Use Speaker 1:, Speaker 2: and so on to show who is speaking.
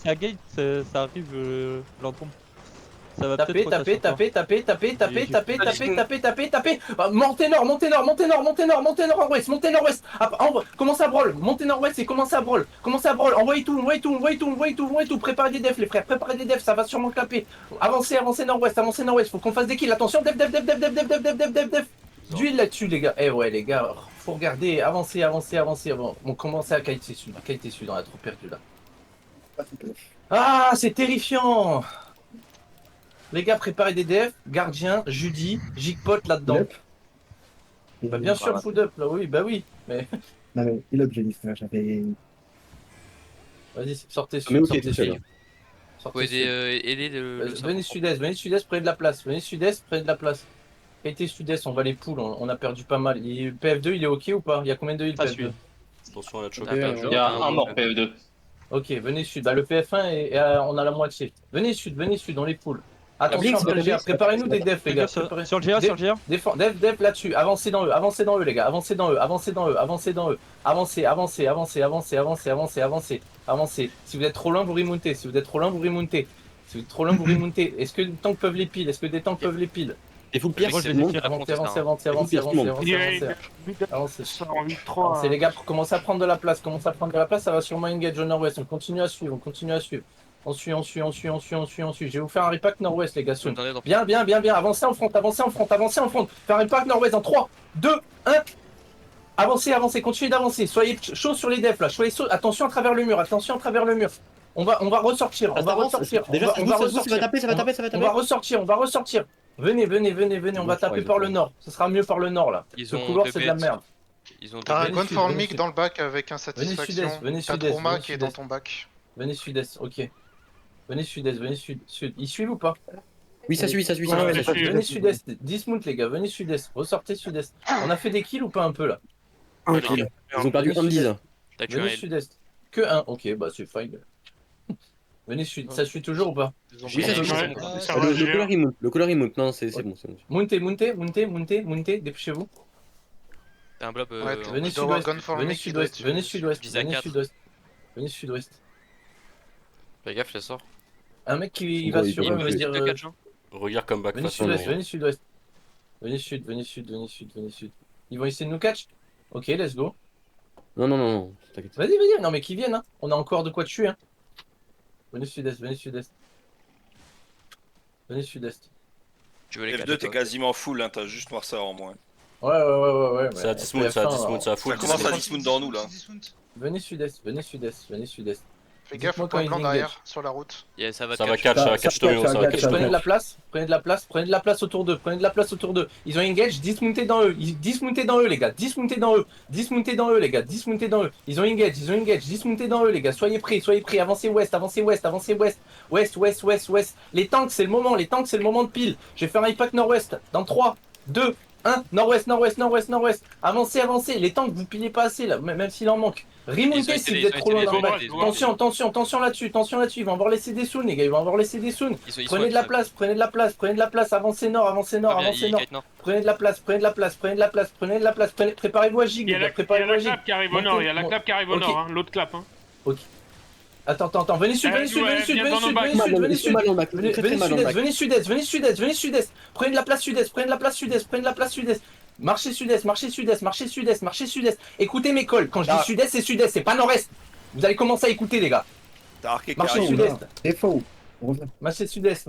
Speaker 1: Ça gate, ça arrive l'entombe. Ça va
Speaker 2: Tapez,
Speaker 1: peut-être
Speaker 2: tapez, tapez, tapez, tapez, tapez,
Speaker 1: J'ai-
Speaker 2: tapez, tapez, tapez, tapez, tapez. Montez nord, montez nord, montez nord, montez nord, montez nord-ouest, montez nord-ouest. Commencez à brawl, montez nord-ouest et commencez à brawl. Commencez à brawl, envoyez tout, envoyez tout, envoyez tout, envoyez tout, envoyez tout. Préparez des defs les frères, préparez des defs, ça va sûrement clapper. Avancez, avancez nord-ouest, avancez nord-ouest. Faut qu'on fasse des kills. Attention, def, def, def, def, def, def, def, def, def, def, def. D'huile là-dessus les gars. Eh ouais les gars, faut regarder, avancez, avancez, avancez. On commence à qualité sud, on a trop perdu là. Ah, c'est terrifiant. Les gars, préparez des defs, gardien, Judy, Jigpot là-dedans. Bah bien sûr, food up, là, oui, bah oui. Mais
Speaker 3: Non mais il a j'ai dit frère, j'avais.
Speaker 2: vas-y, sortez
Speaker 4: Mais
Speaker 2: sud,
Speaker 4: ok,
Speaker 2: sortez
Speaker 4: tout seul.
Speaker 2: sud.
Speaker 5: Faut
Speaker 2: Sortez
Speaker 5: aider,
Speaker 2: sud.
Speaker 5: aider le
Speaker 2: Venez sud-est, prenez de la place. Venez sud-est, prenez de la place. Été sud-est, on va les poules, on a perdu pas mal. PF2, il est ok ou pas? Il y a combien de heal
Speaker 1: Ah,
Speaker 2: PF2?
Speaker 1: celui-là.
Speaker 4: Attention à la choc.
Speaker 6: Il y a un mort PF2.
Speaker 2: Ok, venez sud. Bah le PF1, on a la moitié. Venez sud, on les poules. Attention,
Speaker 3: Blitz,
Speaker 2: Belgia,
Speaker 3: Blitz,
Speaker 2: préparez-nous des defs, les gars. préparez-
Speaker 1: Sur le GA, sur le GA.
Speaker 2: Def là-dessus, avancez dans eux les gars, avancez dans eux, avancez, avancez, avancez. Si vous êtes trop loin, vous remontez, Si vous êtes trop loin, vous remontez. Est-ce que des tanks peuvent les piles?
Speaker 4: Et faut le pire,
Speaker 1: Moi, je
Speaker 4: c'est
Speaker 1: vais
Speaker 4: bon.
Speaker 1: essayer.
Speaker 2: Avancez. Avancez les gars, commencez à prendre de la place, ça va sûrement engage au nord-ouest, on continue à suivre. On suit. Je vais vous faire un repack nord-ouest les gars, soon. Bien, avancez en front. Faire un repack nord-ouest en 3, 2, 1. Avancez, continuez d'avancer. Soyez chaud sur les defs là, attention à travers le mur. On va ressortir,
Speaker 4: Déjà, ça va taper.
Speaker 2: on va ressortir. Venez, on va taper par le nord. Ce sera mieux par le nord là.
Speaker 5: Ils
Speaker 2: Ce
Speaker 5: ont
Speaker 2: couloir
Speaker 5: deux
Speaker 2: c'est de la
Speaker 5: bêtes.
Speaker 2: merde.
Speaker 5: Ils ont
Speaker 7: T'as un
Speaker 2: Venez
Speaker 7: gun
Speaker 2: sud,
Speaker 7: for
Speaker 2: venez
Speaker 7: mic
Speaker 2: sud.
Speaker 7: dans le bac avec insatisfaction.
Speaker 2: venez
Speaker 7: T'as
Speaker 2: sud-est,
Speaker 7: Trauma
Speaker 2: venez
Speaker 7: qui est dans
Speaker 2: sud-est.
Speaker 7: ton bac.
Speaker 2: Venez sud-est, ok. Venez sud. Ils suivent ou pas?
Speaker 4: Oui, ça suit.
Speaker 2: Venez sud-est, 10 mount les gars, venez sud-est, ressortez sud-est. On a fait des kills ou pas un peu là?
Speaker 4: Ils ont perdu un de 10.
Speaker 5: T'as tué un
Speaker 2: Venez
Speaker 5: L.
Speaker 2: sud-est. Que un, ok, bah c'est fine. Venez sud, ça suit toujours ou pas?
Speaker 4: Oui, ça suit. Le color il monte. Non, c'est bon.
Speaker 2: Montez, dépêchez-vous.
Speaker 5: T'as un blob.
Speaker 7: Ouais,
Speaker 2: Venez
Speaker 7: il doit avoir
Speaker 2: sud-ouest,
Speaker 7: gun for
Speaker 2: venez
Speaker 7: mic qui doit
Speaker 2: sud-ouest,
Speaker 7: être
Speaker 2: venez
Speaker 7: dessus.
Speaker 2: sud-ouest,
Speaker 5: Vise à
Speaker 2: venez
Speaker 5: 4.
Speaker 2: sud-ouest. Venez sud-ouest.
Speaker 5: Fais gaffe, ça sort.
Speaker 2: Un mec qui
Speaker 4: Bon,
Speaker 2: va
Speaker 4: il
Speaker 2: sur
Speaker 4: peut
Speaker 2: eux,
Speaker 4: pas
Speaker 2: on va
Speaker 5: Stick
Speaker 2: dire.
Speaker 5: de 4 gens.
Speaker 4: Regarde comme back.
Speaker 2: Venez sud-ouest. Venez sud. Ils vont essayer de nous catch? Ok, let's go.
Speaker 4: Non. T'inquiète.
Speaker 2: Vas-y, non mais qu'ils viennent, hein. On a encore de quoi tuer, hein. Venez sud-est.
Speaker 5: Tu veux les
Speaker 8: F2
Speaker 5: 4
Speaker 8: t'es quasiment full, hein, t'as juste Noirceur en moins.
Speaker 2: Ouais.
Speaker 4: Ça a dismount, ça a full.
Speaker 8: Ça commence à dismount dans nous là.
Speaker 2: Venez sud-est.
Speaker 7: Fais gaffe,
Speaker 2: Dites-moi
Speaker 7: au point
Speaker 2: quand
Speaker 7: blanc
Speaker 2: ils
Speaker 7: derrière, sur la route.
Speaker 5: Yeah, ça va
Speaker 4: Ça va
Speaker 5: catch.
Speaker 4: catch Tomeo, ça va catch
Speaker 2: Prenez de
Speaker 4: Tomeo.
Speaker 2: la place, prenez de la place autour d'eux, Ils ont engage, dismounté dans eux, les gars, dismounté dans eux, les gars. Ils ont engage, dismounté dans eux, les gars. Soyez prêts, avancez ouest. Ouest. Les tanks, c'est le moment de pile. Je vais faire un impact nord-ouest dans 3, 2, 1, nord-ouest. Avancez. Les tanks, vous pilez pas assez là, même s'il en manque. Remontez si vous êtes trop loin dans le bac. Attention là-dessus. Ils vont avoir laissé des soons, les gars. Prenez de la place. Avancez nord. Prenez de la place. Préparez-vous à Gig,
Speaker 9: Il y
Speaker 2: les
Speaker 9: a
Speaker 2: gars.
Speaker 9: la clap qui arrive au nord, l'autre clap. Hein.
Speaker 2: Attends. Venez sud. Venez sud-est. Prenez de la place sud-est. Marchez sud-est. Écoutez mes calls. Quand je dis sud-est, c'est pas nord-est. Vous allez commencer à écouter, les gars.
Speaker 8: T'as arqué qui
Speaker 2: Marchez
Speaker 8: arrive.
Speaker 2: sud-est.
Speaker 3: C'est faux. On revient.
Speaker 2: Marchez sud-est.